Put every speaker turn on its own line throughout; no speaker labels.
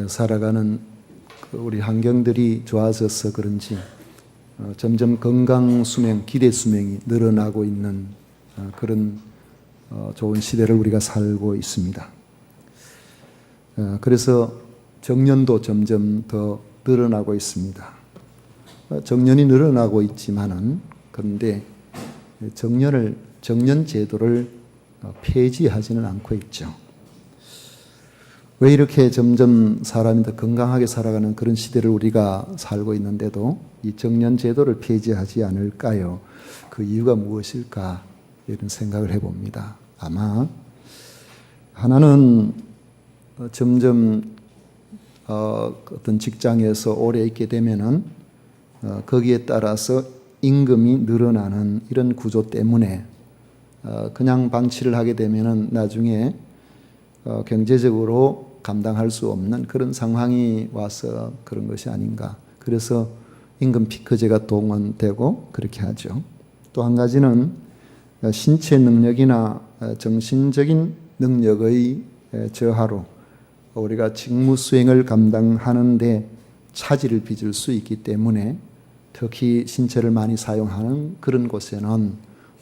살아가는 우리 환경들이 좋아져서 그런지 점점 건강 수명, 기대 수명이 늘어나고 있는 그런 좋은 시대를 우리가 살고 있습니다. 그래서 정년도 점점 더 늘어나고 있습니다. 정년이 늘어나고 있지만은 그런데 정년 제도를 폐지하지는 않고 있죠. 왜 이렇게 점점 사람이 더 건강하게 살아가는 그런 시대를 우리가 살고 있는데도 이 정년 제도를 폐지하지 않을까요? 그 이유가 무엇일까? 이런 생각을 해봅니다. 아마 하나는 점점 어떤 직장에서 오래 있게 되면은 거기에 따라서 임금이 늘어나는 이런 구조 때문에 그냥 방치를 하게 되면은 나중에 경제적으로 감당할 수 없는 그런 상황이 와서 그런 것이 아닌가. 그래서 임금 피크제가 동원되고 그렇게 하죠. 또 한 가지는 신체 능력이나 정신적인 능력의 저하로 우리가 직무 수행을 감당하는데 차질을 빚을 수 있기 때문에 특히 신체를 많이 사용하는 그런 곳에는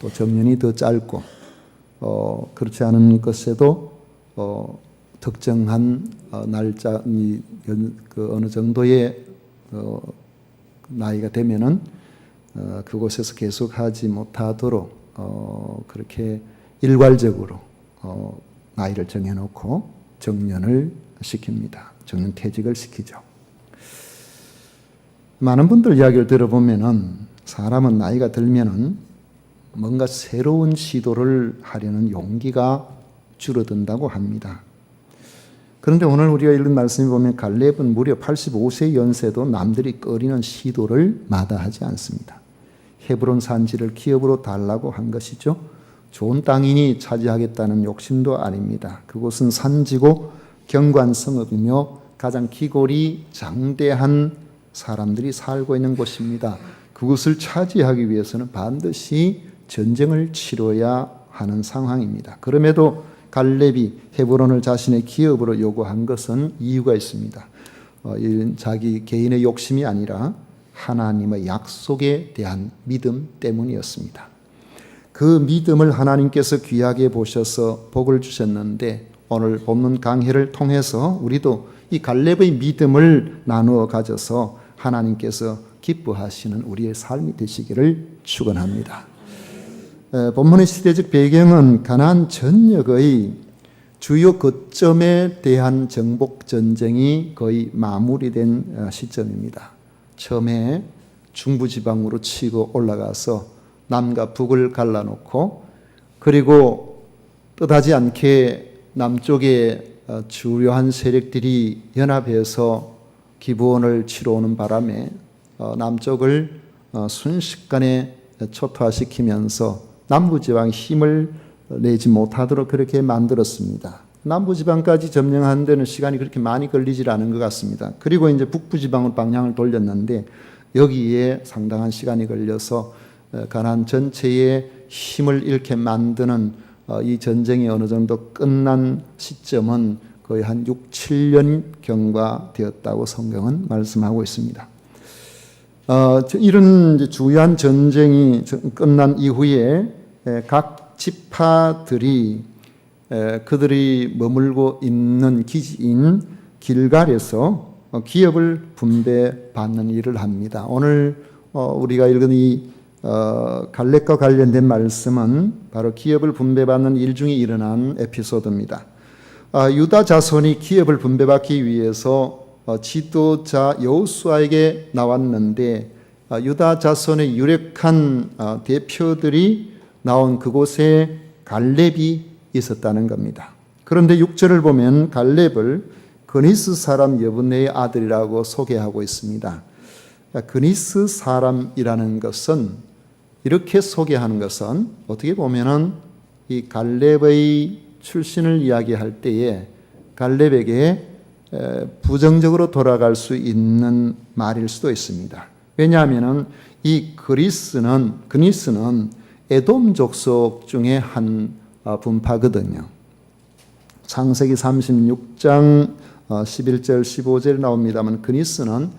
또 정년이 더 짧고 그렇지 않은 것에도 특정한 날짜, 어느 정도의 나이가 되면은 그곳에서 계속 하지 못하도록 그렇게 일괄적으로 나이를 정해놓고 정년을 시킵니다. 정년퇴직을 시키죠. 많은 분들 이야기를 들어보면은 사람은 나이가 들면은 뭔가 새로운 시도를 하려는 용기가 줄어든다고 합니다. 그런데 오늘 우리가 읽은 말씀을 보면 갈렙은 무려 85세 연세도 남들이 꺼리는 시도를 마다하지 않습니다. 헤브론 산지를 기업으로 달라고 한 것이죠. 좋은 땅이니 차지하겠다는 욕심도 아닙니다. 그곳은 산지고 경관성읍이며 가장 기골이 장대한 사람들이 살고 있는 곳입니다. 그곳을 차지하기 위해서는 반드시 전쟁을 치러야 하는 상황입니다. 그럼에도 갈렙이 헤브론을 자신의 기업으로 요구한 것은 이유가 있습니다. 자기 개인의 욕심이 아니라 하나님의 약속에 대한 믿음 때문이었습니다. 그 믿음을 하나님께서 귀하게 보셔서 복을 주셨는데 오늘 본문 강해를 통해서 우리도 이 갈렙의 믿음을 나누어 가져서 하나님께서 기뻐하시는 우리의 삶이 되시기를 축원합니다. 본문의 시대적 배경은 가나안 전역의 주요 거점에 대한 정복 전쟁이 거의 마무리된 시점입니다. 처음에 중부지방으로 치고 올라가서 남과 북을 갈라놓고 그리고 뜻하지 않게 남쪽에 주요한 세력들이 연합해서 기부원을 치러 오는 바람에 남쪽을 순식간에 초토화시키면서 남부지방에 힘을 내지 못하도록 그렇게 만들었습니다. 남부지방까지 점령하는 데는 시간이 그렇게 많이 걸리질 않은 것 같습니다. 그리고 이제 북부지방으로 방향을 돌렸는데 여기에 상당한 시간이 걸려서 가나안 전체에 힘을 잃게 만드는 이 전쟁이 어느 정도 끝난 시점은 거의 한 6, 7년경과 되었다고 성경은 말씀하고 있습니다. 이런 이제 주요한 전쟁이 끝난 이후에 각 지파들이 그들이 머물고 있는 기지인 길갈에서 기업을 분배받는 일을 합니다. 오늘 우리가 읽은 이 갈렙과 관련된 말씀은 바로 기업을 분배받는 일 중에 일어난 에피소드입니다. 유다 자손이 기업을 분배받기 위해서 지도자 여호수아에게 나왔는데 유다 자손의 유력한 대표들이 나온 그곳에 갈렙이 있었다는 겁니다. 그런데 6절을 보면 갈렙을 그니스 사람 여분네의 아들이라고 소개하고 있습니다. 그니스 사람이라는 것은 이렇게 소개하는 것은 어떻게 보면은 이 갈렙의 출신을 이야기할 때에 갈렙에게 부정적으로 돌아갈 수 있는 말일 수도 있습니다. 왜냐하면은 이 그니스는 에돔 족속 중에 한 분파거든요. 창세기 36장 11절 15절 나옵니다만 그니스는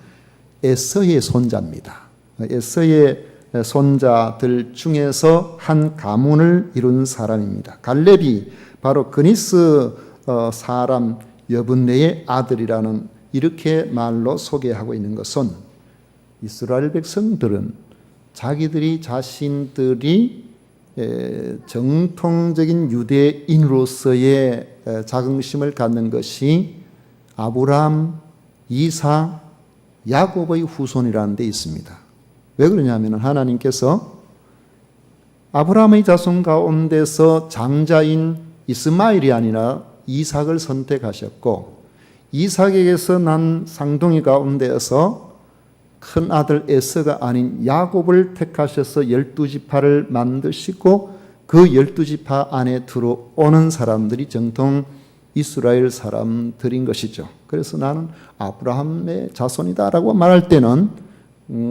에서의 손자입니다. 에서의 손자들 중에서 한 가문을 이룬 사람입니다. 갈렙이 바로 그니스 사람 여분네의 아들이라는 이렇게 말로 소개하고 있는 것은 이스라엘 백성들은 자기들이 자신들이 정통적인 유대인으로서의 자긍심을 갖는 것이 아브라함, 이삭, 야곱의 후손이라는 데 있습니다. 왜 그러냐면 하나님께서 아브라함의 자손 가운데서 장자인 이스마엘이 아니라 이삭을 선택하셨고 이삭에게서 난 쌍둥이 가운데에서 큰 아들 에서가 아닌 야곱을 택하셔서 12지파를 만드시고 그 12지파 안에 들어오는 사람들이 정통 이스라엘 사람들인 것이죠. 그래서 나는 아브라함의 자손이다라고 말할 때는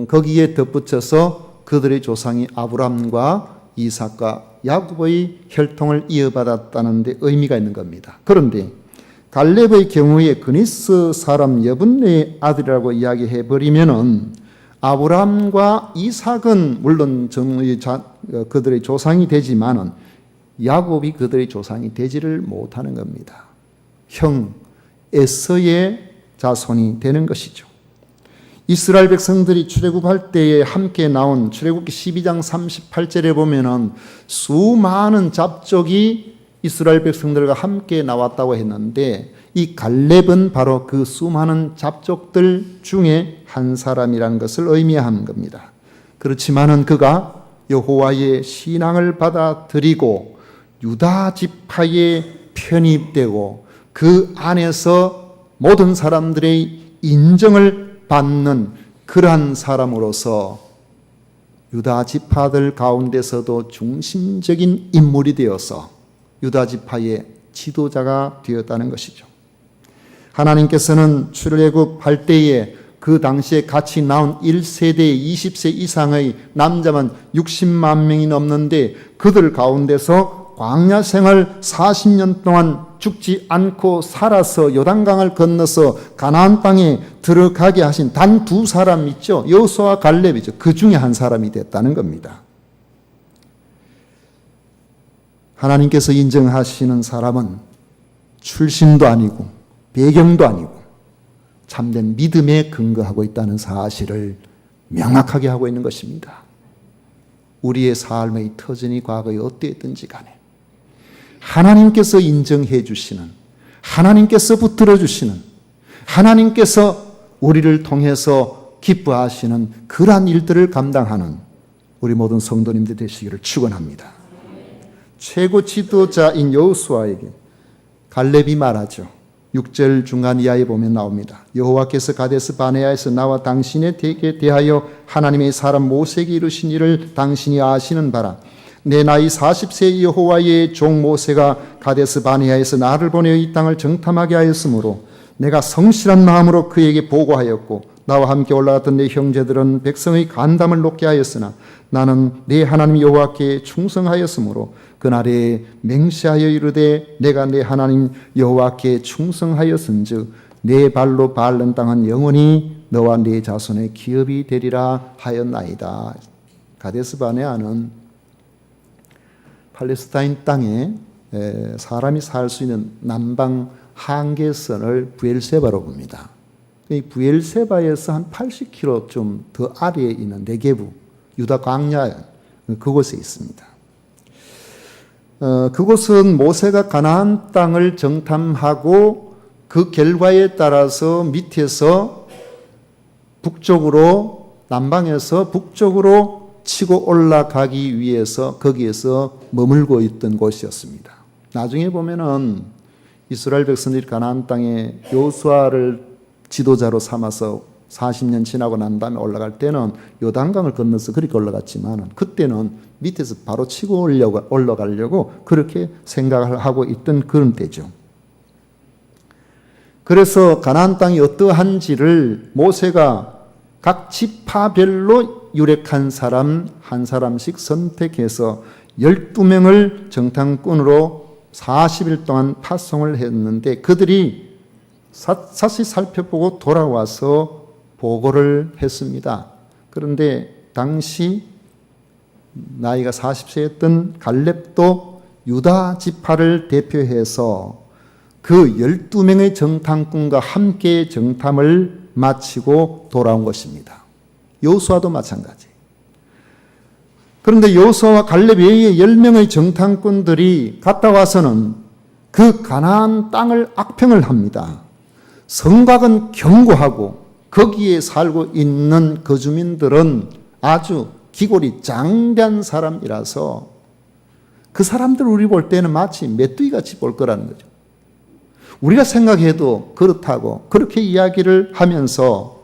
거기에 덧붙여서 그들의 조상이 아브라함과 이삭과 야곱의 혈통을 이어받았다는 데 의미가 있는 겁니다. 그런데 갈렙의 경우에 그니스 사람 여분네의 아들이라고 이야기해 버리면은 아브라함과 이삭은 물론 그들의 조상이 되지만은 야곱이 그들의 조상이 되지를 못하는 겁니다. 형 에서의 자손이 되는 것이죠. 이스라엘 백성들이 출애굽할 때에 함께 나온 출애굽기 12장 38절에 보면은 수많은 잡족이 이스라엘 백성들과 함께 나왔다고 했는데 이 갈렙은 바로 그 수많은 잡족들 중에 한 사람이라는 것을 의미하는 겁니다. 그렇지만은 그가 여호와의 신앙을 받아들이고 유다 지파에 편입되고 그 안에서 모든 사람들의 인정을 받는 그러한 사람으로서 유다 지파들 가운데서도 중심적인 인물이 되어서 유다 지파의 지도자가 되었다는 것이죠. 하나님께서는 출애굽할 때에 그 당시에 같이 나온 1세대 20세 이상의 남자만 60만 명이 넘는데 그들 가운데서 광야 생활 40년 동안 죽지 않고 살아서 요단강을 건너서 가나안 땅에 들어가게 하신 단 두 사람 있죠. 여호수아와 갈렙이죠. 그 중에 한 사람이 됐다는 겁니다. 하나님께서 인정하시는 사람은 출신도 아니고 배경도 아니고 참된 믿음에 근거하고 있다는 사실을 명확하게 하고 있는 것입니다. 우리의 삶의 터전이 과거에 어떠했든지 간에 하나님께서 인정해 주시는, 하나님께서 붙들어 주시는, 하나님께서 우리를 통해서 기뻐하시는 그러한 일들을 감당하는 우리 모든 성도님들 되시기를 축원합니다. 최고 지도자인 여호수아에게 갈렙이 말하죠. 6절 중간 이하에 보면 나옵니다. 여호와께서 가데스 바네아에서 나와 당신에게 대하여 하나님의 사람 모세에게 이루신 일을 당신이 아시는 바라. 내 나이 40세 여호와의 종 모세가 가데스 바네아에서 나를 보내어 이 땅을 정탐하게 하였으므로 내가 성실한 마음으로 그에게 보고하였고 나와 함께 올라갔던 내 형제들은 백성의 간담을 높게 하였으나 나는 내 하나님 여호와께 충성하였으므로 그날에 맹세하여 이르되 내가 내 하나님 여호와께 충성하였은즉 내 발로 밟는 땅은 영원히 너와 네 자손의 기업이 되리라 하였나이다. 가데스 바네아는 팔레스타인 땅에 사람이 살 수 있는 남방 한계선을 부엘세바로 봅니다. 이 부엘세바에서 한 80km 좀 더 아래에 있는 네게부, 유다 광야 그곳에 있습니다. 그곳은 모세가 가나안 땅을 정탐하고 그 결과에 따라서 밑에서 북쪽으로 남방에서 북쪽으로 치고 올라가기 위해서 거기에서 머물고 있던 곳이었습니다. 나중에 보면은 이스라엘 백성들이 가나안 땅에 여호수아를 지도자로 삼아서 40년 지나고 난 다음에 올라갈 때는 요단강을 건너서 그렇게 올라갔지만 그때는 밑에서 바로 치고 올라가려고 그렇게 생각을 하고 있던 그런 때죠. 그래서 가나안 땅이 어떠한지를 모세가 각 지파별로 유력한 사람 한 사람씩 선택해서 12명을 정탐꾼으로 40일 동안 파송을 했는데 그들이 자세히 살펴보고 돌아와서 보고를 했습니다. 그런데 당시 나이가 40세였던 갈렙도 유다 지파를 대표해서 그 12명의 정탐꾼과 함께 정탐을 마치고 돌아온 것입니다. 여호수아도 마찬가지. 그런데 여호수아와 갈렙 외에 10명의 정탐꾼들이 갔다 와서는 그 가나안 땅을 악평을 합니다. 성곽은 견고하고 거기에 살고 있는 거주민들은 아주 기골이 장대한 사람이라서 그 사람들 우리 볼 때는 마치 메뚜기같이 볼 거라는 거죠. 우리가 생각해도 그렇다고 그렇게 이야기를 하면서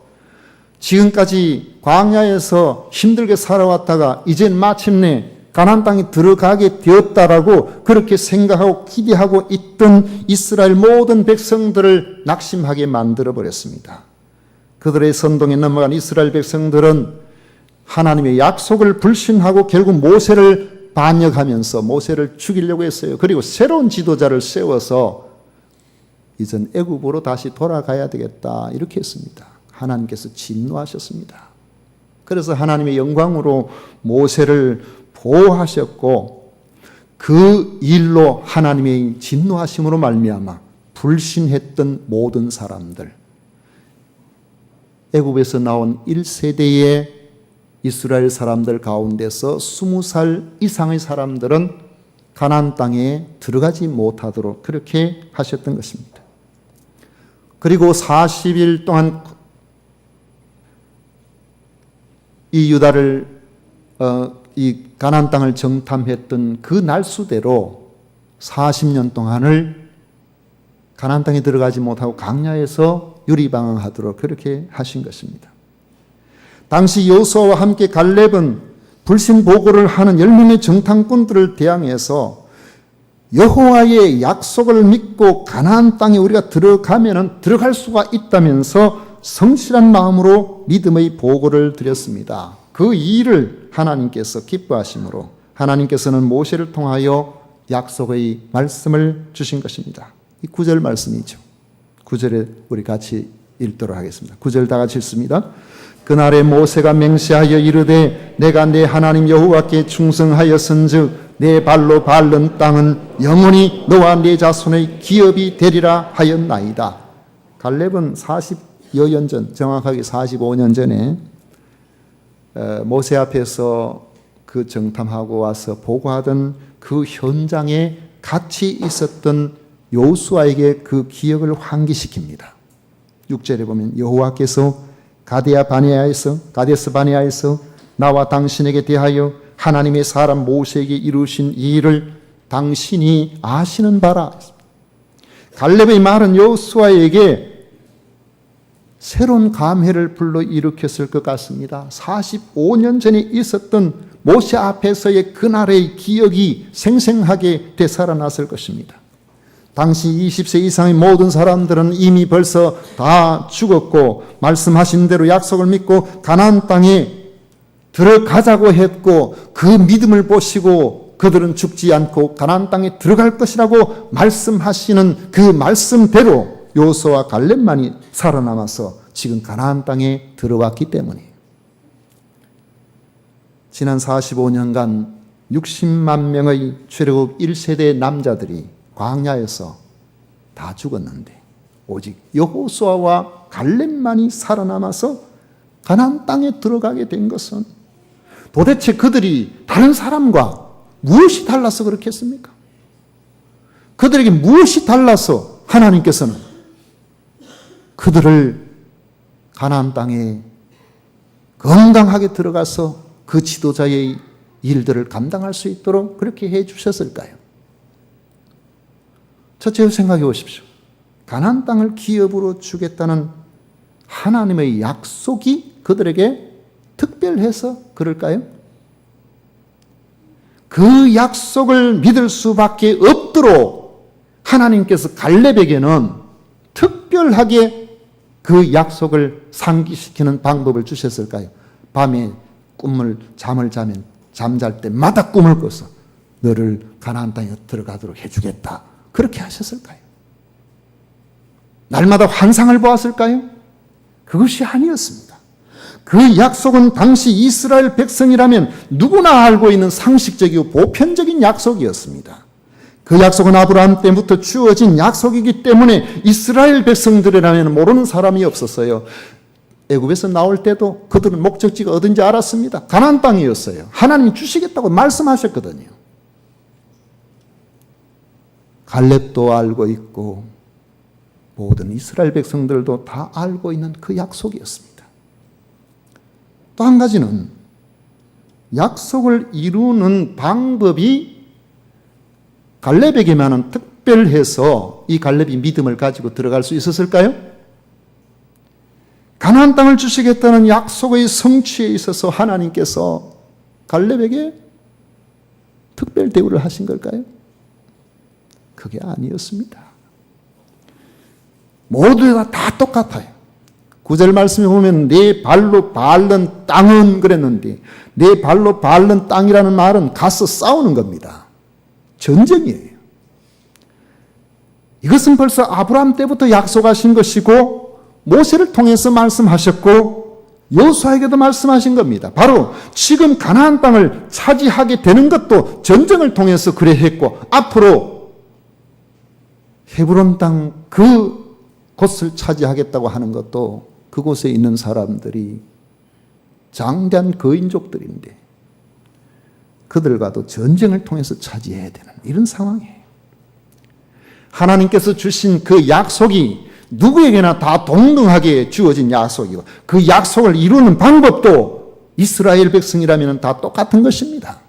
지금까지 광야에서 힘들게 살아왔다가 이젠 마침내 가나안 땅에 들어가게 되었다라고 그렇게 생각하고 기대하고 있던 이스라엘 모든 백성들을 낙심하게 만들어 버렸습니다. 그들의 선동에 넘어간 이스라엘 백성들은 하나님의 약속을 불신하고 결국 모세를 반역하면서 모세를 죽이려고 했어요. 그리고 새로운 지도자를 세워서 이젠 애굽으로 다시 돌아가야 되겠다 이렇게 했습니다. 하나님께서 진노하셨습니다. 그래서 하나님의 영광으로 모세를 보호하셨고 그 일로 하나님의 진노하심으로 말미암아 불신했던 모든 사람들, 애굽에서 나온 1세대의 이스라엘 사람들 가운데서 20살 이상의 사람들은 가나안 땅에 들어가지 못하도록 그렇게 하셨던 것입니다. 그리고 40일 동안 이 유다를 이 가나안 땅을 정탐했던 그 날수대로 40년 동안을 가나안 땅에 들어가지 못하고 강야에서 유리방황하도록 그렇게 하신 것입니다. 당시 여호수아와 함께 갈렙은 불신 보고를 하는 10명의 정탐꾼들을 대항해서 여호와의 약속을 믿고 가나안 땅에 우리가 들어가면은 들어갈 수가 있다면서 성실한 마음으로 믿음의 보고를 드렸습니다. 그 일을 하나님께서 기뻐하심으로 하나님께서는 모세를 통하여 약속의 말씀을 주신 것입니다. 이 9절 말씀이죠. 9절에 우리 같이 읽도록 하겠습니다. 9절 다 같이 읽습니다. 그날에 모세가 맹세하여 이르되 내가 내 하나님 여호와께 충성하였은즉 내 발로 밟는 땅은 영원히 너와 네 자손의 기업이 되리라 하였나이다. 갈렙은 40여 년 전, 정확하게 45년 전에 모세 앞에서 그 정탐하고 와서 보고하던 그 현장에 같이 있었던 여호수아에게 그 기억을 환기시킵니다. 6절에 보면 여호와께서 가데스 바네아에서 나와 당신에게 대하여 하나님의 사람 모세에게 이루신 이 일을 당신이 아시는 바라. 갈렙의 말은 여호수아에게 새로운 감회를 불러일으켰을 것 같습니다. 45년 전에 있었던 모세 앞에서의 그날의 기억이 생생하게 되살아났을 것입니다. 당시 20세 이상의 모든 사람들은 이미 벌써 다 죽었고 말씀하신 대로 약속을 믿고 가나안 땅에 들어가자고 했고 그 믿음을 보시고 그들은 죽지 않고 가나안 땅에 들어갈 것이라고 말씀하시는 그 말씀대로 여호수아와 갈렙만이 살아남아서 지금 가나안 땅에 들어왔기 때문이에요. 지난 45년간 60만 명의 출애굽 1세대 남자들이 광야에서 다 죽었는데 오직 여호수아와 갈렙만이 살아남아서 가나안 땅에 들어가게 된 것은 도대체 그들이 다른 사람과 무엇이 달라서 그렇겠습니까? 그들에게 무엇이 달라서 하나님께서는 그들을 가나안 땅에 건강하게 들어가서 그 지도자의 일들을 감당할 수 있도록 그렇게 해 주셨을까요? 첫째로 생각해 보십시오. 가나안 땅을 기업으로 주겠다는 하나님의 약속이 그들에게 특별해서 그럴까요? 그 약속을 믿을 수밖에 없도록 하나님께서 갈렙에게는 특별하게 그 약속을 상기시키는 방법을 주셨을까요? 밤에 잠을 자면 잠잘 때마다 꿈을 꿔서 너를 가나안 땅에 들어가도록 해주겠다. 그렇게 하셨을까요? 날마다 환상을 보았을까요? 그것이 아니었습니다. 그 약속은 당시 이스라엘 백성이라면 누구나 알고 있는 상식적이고 보편적인 약속이었습니다. 그 약속은 아브라함 때부터 주어진 약속이기 때문에 이스라엘 백성들이라면 모르는 사람이 없었어요. 애굽에서 나올 때도 그들은 목적지가 어딘지 알았습니다. 가나안 땅이었어요. 하나님이 주시겠다고 말씀하셨거든요. 갈렙도 알고 있고 모든 이스라엘 백성들도 다 알고 있는 그 약속이었습니다. 또 한 가지는 약속을 이루는 방법이 갈렙에게만은 특별해서 이 갈렙이 믿음을 가지고 들어갈 수 있었을까요? 가나안 땅을 주시겠다는 약속의 성취에 있어서 하나님께서 갈렙에게 특별 대우를 하신 걸까요? 그게 아니었습니다. 모두가 다 똑같아요. 9절 말씀에 보면 내 발로 밟는 땅은 그랬는데 내 발로 밟는 땅이라는 말은 가서 싸우는 겁니다. 전쟁이에요. 이것은 벌써 아브라함 때부터 약속하신 것이고 모세를 통해서 말씀하셨고 여호수아에게도 말씀하신 겁니다. 바로 지금 가나안 땅을 차지하게 되는 것도 전쟁을 통해서 그래 했고 앞으로 헤브론 땅 그 곳을 차지하겠다고 하는 것도 그곳에 있는 사람들이 장대한 거인족들인데 그들과도 전쟁을 통해서 차지해야 되는 이런 상황이에요. 하나님께서 주신 그 약속이 누구에게나 다 동등하게 주어진 약속이고 그 약속을 이루는 방법도 이스라엘 백성이라면 다 똑같은 것입니다.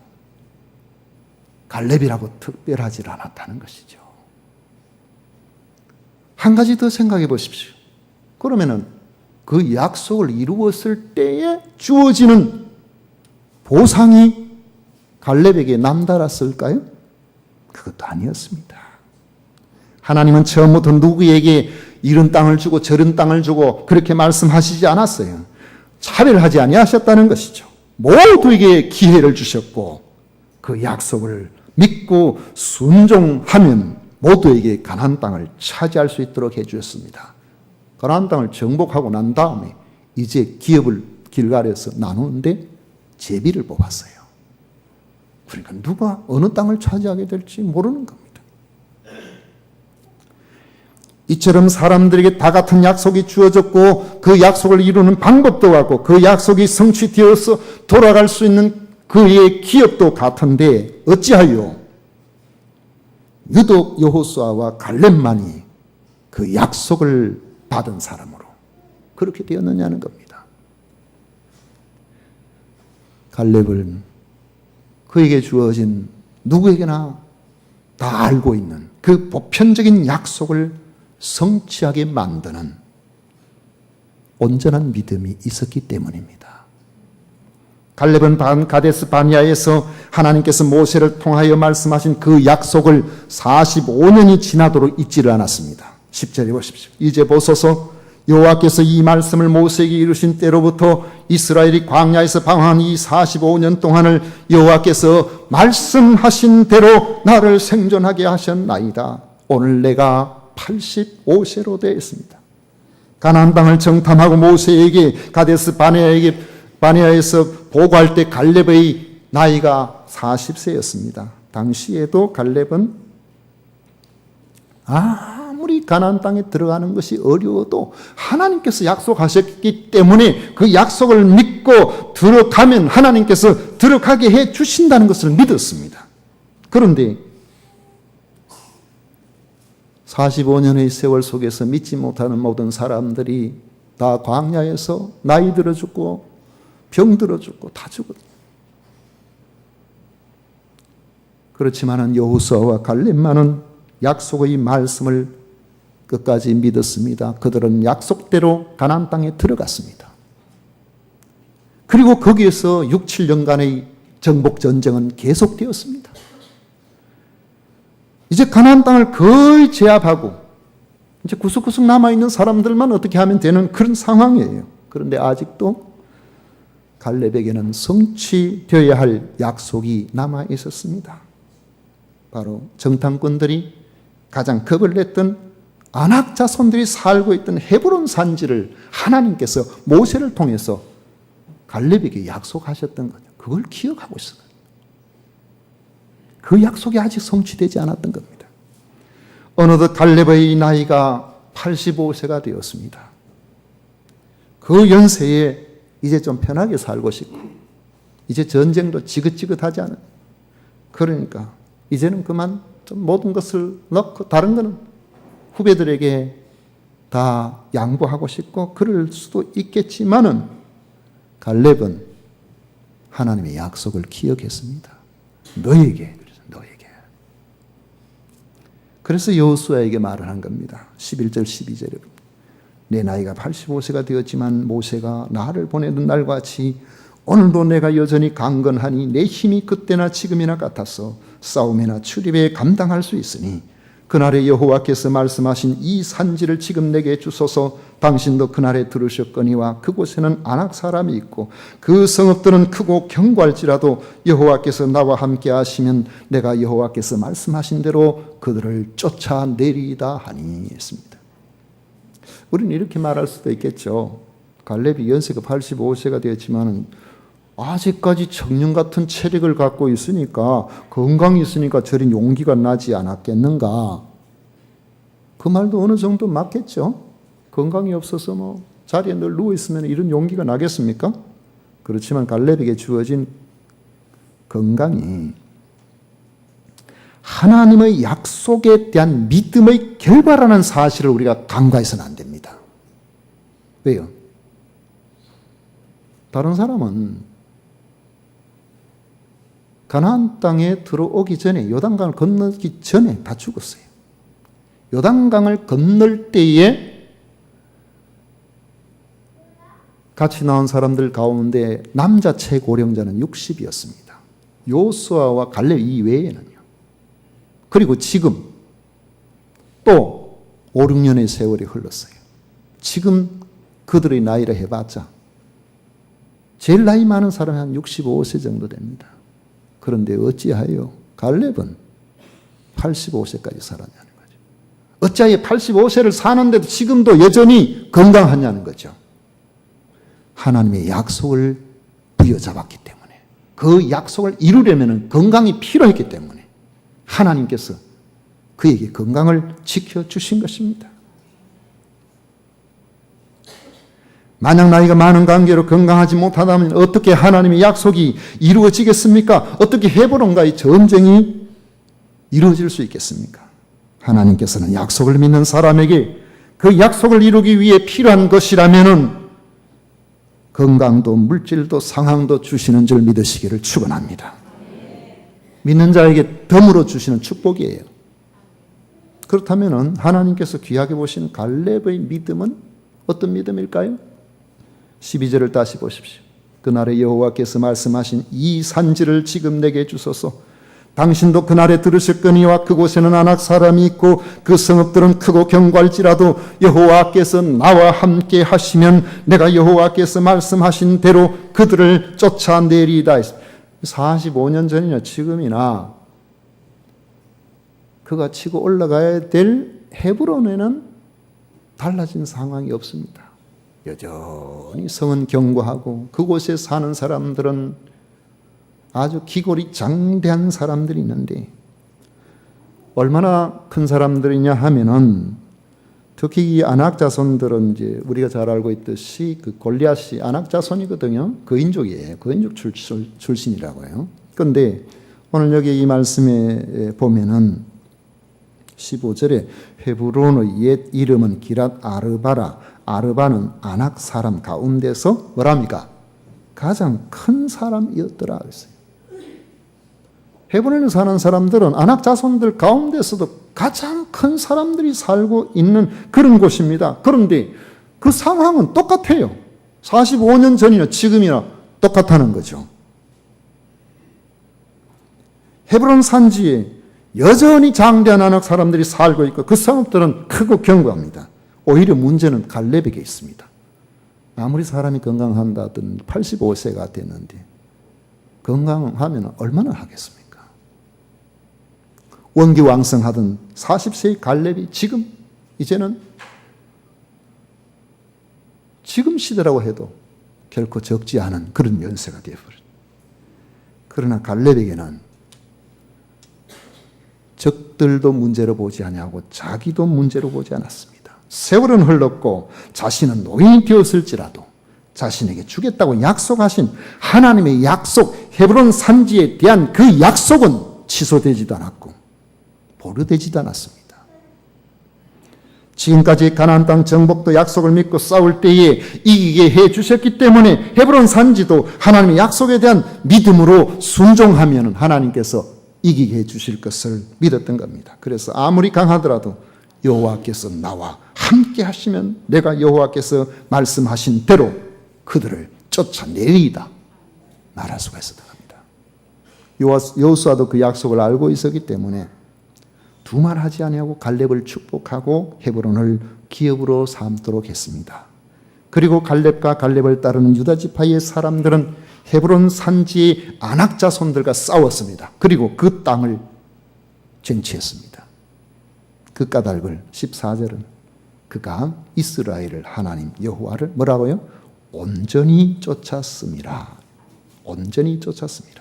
갈렙이라고 특별하지 않았다는 것이죠. 한 가지 더 생각해 보십시오. 그러면은 그 약속을 이루었을 때에 주어지는 보상이 갈렙에게 남달았을까요? 그것도 아니었습니다. 하나님은 처음부터 누구에게 이런 땅을 주고 저런 땅을 주고 그렇게 말씀하시지 않았어요. 차별하지 아니하셨다는 것이죠. 모두에게 기회를 주셨고 그 약속을 믿고 순종하면 모두에게 가나안 땅을 차지할 수 있도록 해주셨습니다. 가나안 땅을 정복하고 난 다음에 이제 기업을 길갈에서 나누는데 제비를 뽑았어요. 그러니까 누가 어느 땅을 차지하게 될지 모르는 겁니다. 이처럼 사람들에게 다 같은 약속이 주어졌고 그 약속을 이루는 방법도 같고 그 약속이 성취되어서 돌아갈 수 있는 그의 기업도 같은데 어찌하여 유독 여호수아와 갈렙만이 그 약속을 받은 사람으로 그렇게 되었느냐는 겁니다. 갈렙은 그에게 주어진 누구에게나 다 알고 있는 그 보편적인 약속을 성취하게 만드는 온전한 믿음이 있었기 때문입니다. 갈렙은 가데스 바니아에서 하나님께서 모세를 통하여 말씀하신 그 약속을 45년이 지나도록 잊지를 않았습니다. 10절에 보십시오. 이제 보소서 여호와께서 이 말씀을 모세에게 이루신 때로부터 이스라엘이 광야에서 방황한 이 45년 동안을 여호와께서 말씀하신 대로 나를 생존하게 하셨나이다. 오늘 내가 85세로 되었습니다. 가나안 땅을 정탐하고 모세에게 가데스 바네아에서 보고할 때 갈렙의 나이가 40세였습니다. 당시에도 갈렙은 아무리 가나안 땅에 들어가는 것이 어려워도 하나님께서 약속하셨기 때문에 그 약속을 믿고 들어가면 하나님께서 들어가게 해 주신다는 것을 믿었습니다. 그런데 45년의 세월 속에서 믿지 못하는 모든 사람들이 다 광야에서 나이 들어 죽고 병 들어 죽고 다 죽었다. 그렇지만은 여호수아와 갈렙만은 약속의 말씀을 끝까지 믿었습니다. 그들은 약속대로 가나안 땅에 들어갔습니다. 그리고 거기에서 6, 7년간의 정복 전쟁은 계속되었습니다. 이제 가나안 땅을 거의 제압하고 이제 구석구석 남아있는 사람들만 어떻게 하면 되는 그런 상황이에요. 그런데 아직도 갈렙에게는 성취되어야 할 약속이 남아 있었습니다. 바로 정탐꾼들이 가장 겁을 냈던 아낙 자손들이 살고 있던 헤브론 산지를 하나님께서 모세를 통해서 갈렙에게 약속하셨던 거죠. 그걸 기억하고 있어요. 그 약속이 아직 성취되지 않았던 겁니다. 어느덧 갈렙의 나이가 85세가 되었습니다. 그 연세에 이제 좀 편하게 살고 싶고 이제 전쟁도 지긋지긋하지 않은, 그러니까 이제는 그만 좀 모든 것을 넣고 다른 거는 후배들에게 다 양보하고 싶고 그럴 수도 있겠지만은 갈렙은 하나님의 약속을 기억했습니다. 너에게. 그래서 여호수아에게 말을 한 겁니다. 11절 12절에 내 나이가 85세가 되었지만 모세가 나를 보내던 날과 같이 오늘도 내가 여전히 강건하니 내 힘이 그때나 지금이나 같아서 싸움이나 출입에 감당할 수 있으니 그날에 여호와께서 말씀하신 이 산지를 지금 내게 주소서. 당신도 그날에 들으셨거니와 그곳에는 아낙 사람이 있고 그 성읍들은 크고 견고할지라도 여호와께서 나와 함께 하시면 내가 여호와께서 말씀하신 대로 그들을 쫓아내리이다 하니 했습니다. 우리는 이렇게 말할 수도 있겠죠. 갈렙이 연세가 85세가 되었지만 아직까지 청년 같은 체력을 갖고 있으니까, 건강이 있으니까 저런 용기가 나지 않았겠는가. 그 말도 어느 정도 맞겠죠. 건강이 없어서 뭐 자리에 늘 누워있으면 이런 용기가 나겠습니까? 그렇지만 갈렙에게 주어진 건강이 하나님의 약속에 대한 믿음의 결과라는 사실을 우리가 간과해서는 안 됩니다. 왜요? 다른 사람은 가나안 땅에 들어오기 전에, 요단강을 건너기 전에 다 죽었어요. 요단강을 건널 때에 같이 나온 사람들 가운데 남자 최고령자는 60이었습니다. 여호수아와 갈렙 이외에는요. 그리고 지금 또 5, 6년의 세월이 흘렀어요. 지금 그들의 나이를 해봤자 제일 나이 많은 사람이 한 65세 정도 됩니다. 그런데 어찌하여 갈렙은 85세까지 살았냐는 거죠. 어찌하여 85세를 사는데도 지금도 여전히 건강하냐는 거죠. 하나님의 약속을 부여잡았기 때문에, 그 약속을 이루려면 건강이 필요했기 때문에 하나님께서 그에게 건강을 지켜주신 것입니다. 만약 나이가 많은 관계로 건강하지 못하다면 어떻게 하나님의 약속이 이루어지겠습니까? 어떻게 헤브론과의 전쟁이 이루어질 수 있겠습니까? 하나님께서는 약속을 믿는 사람에게 그 약속을 이루기 위해 필요한 것이라면은 건강도 물질도 상황도 주시는 줄 믿으시기를 축원합니다. 믿는 자에게 덤으로 주시는 축복이에요. 그렇다면은 하나님께서 귀하게 보시는 갈렙의 믿음은 어떤 믿음일까요? 12절을 다시 보십시오. 그날에 여호와께서 말씀하신 이 산지를 지금 내게 주소서. 당신도 그날에 들으셨거니와 그곳에는 아낙 사람이 있고 그 성읍들은 크고 견고할지라도 여호와께서 나와 함께 하시면 내가 여호와께서 말씀하신 대로 그들을 쫓아내리이다. 45년 전이나 지금이나 그가 치고 올라가야 될 헤브론에는 달라진 상황이 없습니다. 여전히 성은 견고하고 그곳에 사는 사람들은 아주 기골이 장대한 사람들이 있는데, 얼마나 큰 사람들이냐 하면은 특히 이 아낙 자손들은 이제 우리가 잘 알고 있듯이 그 골리앗이 아낙 자손이거든요. 그인족이에요. 그인족 출신이라고요. 그런데 오늘 여기 이 말씀에 보면은 15절에 헤브론의 옛 이름은 기랏 아르바라. 아르바는 아낙 사람 가운데서 뭐랍니까? 가장 큰 사람이었더라 그랬어요. 헤브론에 사는 사람들은 아낙 자손들 가운데서도 가장 큰 사람들이 살고 있는 그런 곳입니다. 그런데 그 상황은 똑같아요. 45년 전이나 지금이나 똑같다는 거죠. 헤브론 산지에 여전히 장대한 아낙 사람들이 살고 있고 그 성읍들은 크고 견고합니다. 오히려 문제는 갈렙에게 있습니다. 아무리 사람이 건강한다든 85세가 됐는데 건강하면 얼마나 하겠습니까? 원기왕성하던 40세의 갈렙이 지금 이제는 지금 시대라고 해도 결코 적지 않은 그런 연세가 되어버렸다. 그러나 갈렙에게는 적들도 문제로 보지 아니하고 자기도 문제로 보지 않았습니다. 세월은 흘렀고 자신은 노인이 되었을지라도 자신에게 주겠다고 약속하신 하나님의 약속, 헤브론 산지에 대한 그 약속은 취소되지도 않았고 보류되지도 않았습니다. 지금까지 가나안 땅 정복도 약속을 믿고 싸울 때에 이기게 해 주셨기 때문에 헤브론 산지도 하나님의 약속에 대한 믿음으로 순종하면 하나님께서 이기게 해 주실 것을 믿었던 겁니다. 그래서 아무리 강하더라도 여호와께서 나와 함께 하시면 내가 여호와께서 말씀하신 대로 그들을 쫓아내리이다 말할 수가 있었던 겁니다. 여호수아도 그 약속을 알고 있었기 때문에 두말하지 아니하고 갈렙을 축복하고 헤브론을 기업으로 삼도록 했습니다. 그리고 갈렙과 갈렙을 따르는 유다 지파의 사람들은 헤브론 산지의 아낙 자손들과 싸웠습니다. 그리고 그 땅을 쟁취했습니다. 그 까닭을 14절은 그가 이스라엘을 하나님 여호와를 뭐라고요? 온전히 쫓았습니다. 온전히 쫓았습니다.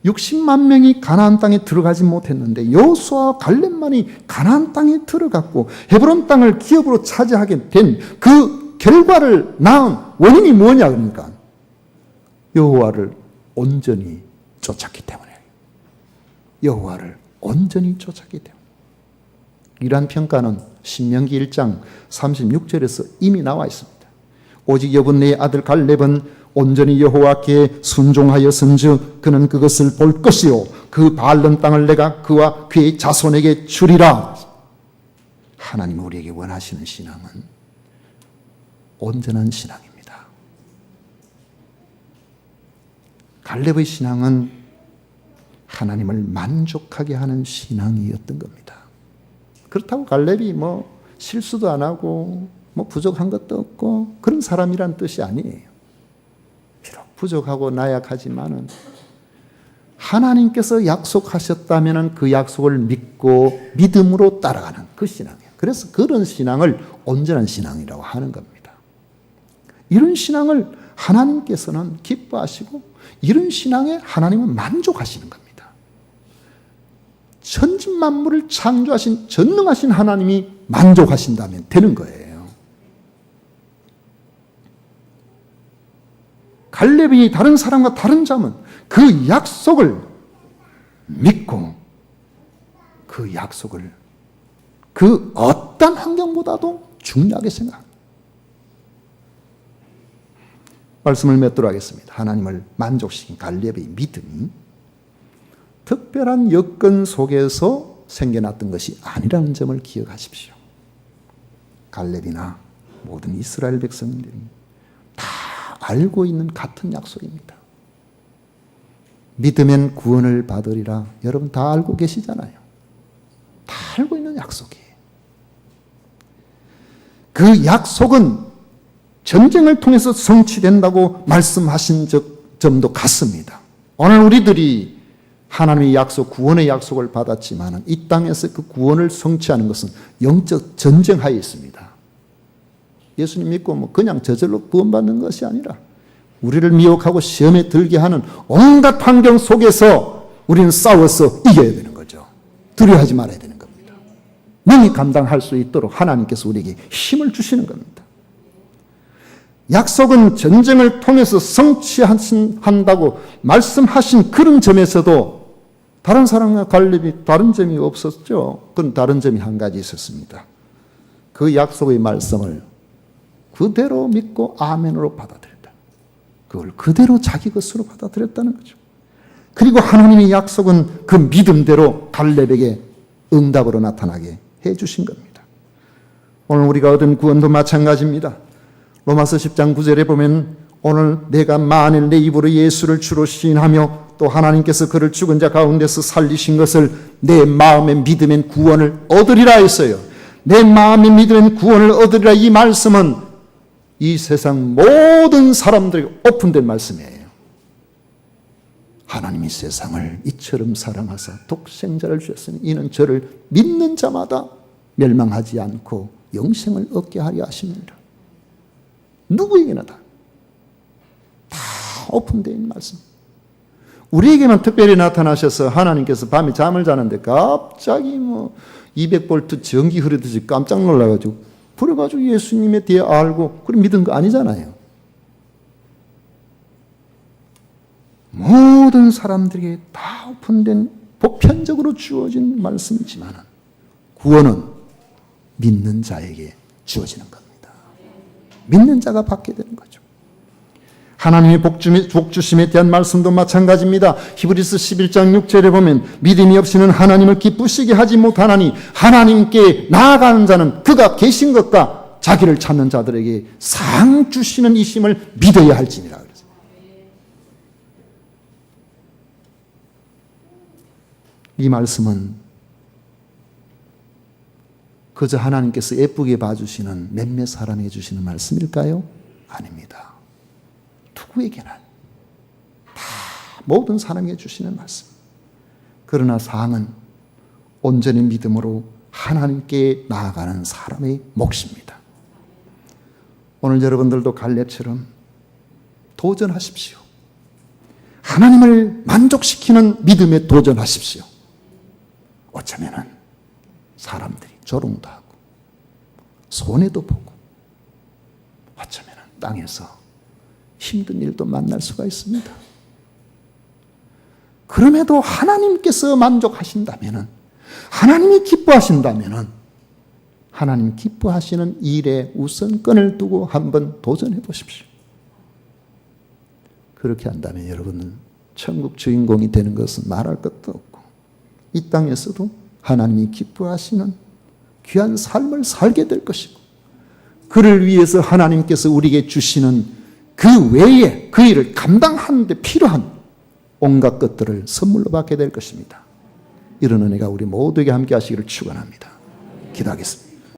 60만 명이 가나안 땅에 들어가지 못했는데 여호수아와 갈렙만이 가나안 땅에 들어갔고 헤브론 땅을 기업으로 차지하게 된 그 결과를 낳은 원인이 뭐냐 그러니까 여호와를 온전히 쫓았기 때문에 여호와를 온전히 쫓았기 때문에 이러한 평가는 신명기 1장 36절에서 이미 나와 있습니다. 오직 여분네의 아들 갈렙은 온전히 여호와께 순종하였은즉 그는 그것을 볼 것이요 그 바알른 땅을 내가 그와 그의 자손에게 주리라. 하나님 우리에게 원하시는 신앙은 온전한 신앙입니다. 갈렙의 신앙은 하나님을 만족하게 하는 신앙이었던 겁니다. 그렇다고 갈렙이 실수도 안 하고 부족한 것도 없고 그런 사람이란 뜻이 아니에요. 비록 부족하고 나약하지만은 하나님께서 약속하셨다면 그 약속을 믿고 믿음으로 따라가는 그 신앙이에요. 그래서 그런 신앙을 온전한 신앙이라고 하는 겁니다. 이런 신앙을 하나님께서는 기뻐하시고 이런 신앙에 하나님은 만족하시는 겁니다. 천지만물을 창조하신 전능하신 하나님이 만족하신다면 되는 거예요. 갈렙이 다른 사람과 다른 점은 그 약속을 믿고 그 약속을 그 어떤 환경보다도 중요하게 생각합니다. 말씀을 맺도록 하겠습니다. 하나님을 만족시킨 갈렙의 믿음이 특별한 여건 속에서 생겨났던 것이 아니라는 점을 기억하십시오. 갈렙이나 모든 이스라엘 백성들이 다 알고 있는 같은 약속입니다. 믿으면 구원을 받으리라. 여러분 다 알고 계시잖아요. 다 알고 있는 약속이에요. 그 약속은 전쟁을 통해서 성취된다고 말씀하신 점도 같습니다. 오늘 우리들이 하나님의 약속, 구원의 약속을 받았지만 이 땅에서 그 구원을 성취하는 것은 영적 전쟁하에 있습니다. 예수님 믿고 그냥 저절로 구원받는 것이 아니라 우리를 미혹하고 시험에 들게 하는 온갖 환경 속에서 우리는 싸워서 이겨야 되는 거죠. 두려워하지 말아야 되는 겁니다. 능히 감당할 수 있도록 하나님께서 우리에게 힘을 주시는 겁니다. 약속은 전쟁을 통해서 성취한다고 말씀하신 그런 점에서도 다른 사람과 갈렙이 다른 점이 없었죠. 그건 다른 점이 한 가지 있었습니다. 그 약속의 말씀을 그대로 믿고 아멘으로 받아들였다. 그걸 그대로 자기 것으로 받아들였다는 거죠. 그리고 하나님의 약속은 그 믿음대로 갈렙에게 응답으로 나타나게 해주신 겁니다. 오늘 우리가 얻은 구원도 마찬가지입니다. 로마서 10장 9절에 보면 오늘 내가 만일 내 입으로 예수를 주로 시인하며 또 하나님께서 그를 죽은 자 가운데서 살리신 것을 내 마음에 믿으면 구원을 얻으리라 했어요. 내 마음에 믿으면 구원을 얻으리라. 이 말씀은 이 세상 모든 사람들에게 오픈된 말씀이에요. 하나님이 세상을 이처럼 사랑하사 독생자를 주셨으니 이는 저를 믿는 자마다 멸망하지 않고 영생을 얻게 하려 하십니다. 누구에게나 다 오픈되어 있는 말씀. 우리에게만 특별히 나타나셔서 하나님께서 밤에 잠을 자는데 갑자기 200볼트 전기 흐르듯이 깜짝 놀라가지고 그래가지고 예수님에 대해 알고 그래 믿은 거 아니잖아요. 모든 사람들에게 다 오픈된 보편적으로 주어진 말씀이지만 구원은 믿는 자에게 주어지는 겁니다. 믿는 자가 받게 되는 거죠. 하나님의 복주심에 대한 말씀도 마찬가지입니다. 히브리서 11장 6절에 보면 믿음이 없이는 하나님을 기쁘시게 하지 못하나니 하나님께 나아가는 자는 그가 계신 것과 자기를 찾는 자들에게 상 주시는 이심을 믿어야 할지니라. 이 말씀은 그저 하나님께서 예쁘게 봐주시는 몇몇 사람에게 주시는 말씀일까요? 아닙니다. 누구에게나 다 모든 사람에게 주시는 말씀. 그러나 사항은 온전히 믿음으로 하나님께 나아가는 사람의 몫입니다. 오늘 여러분들도 갈렙처럼 도전하십시오. 하나님을 만족시키는 믿음에 도전하십시오. 어쩌면은 사람들이 조롱도 하고 손해도 보고 어쩌면은 땅에서 힘든 일도 만날 수가 있습니다. 그럼에도 하나님께서 만족하신다면은, 하나님이 기뻐하신다면은, 하나님 기뻐하시는 일에 우선권을 두고 한번 도전해 보십시오. 그렇게 한다면 여러분은 천국 주인공이 되는 것은 말할 것도 없고, 이 땅에서도 하나님이 기뻐하시는 귀한 삶을 살게 될 것이고, 그를 위해서 하나님께서 우리에게 주시는 그 외에 그 일을 감당하는 데 필요한 온갖 것들을 선물로 받게 될 것입니다. 이런 은혜가 우리 모두에게 함께 하시기를 축원합니다. 기도하겠습니다.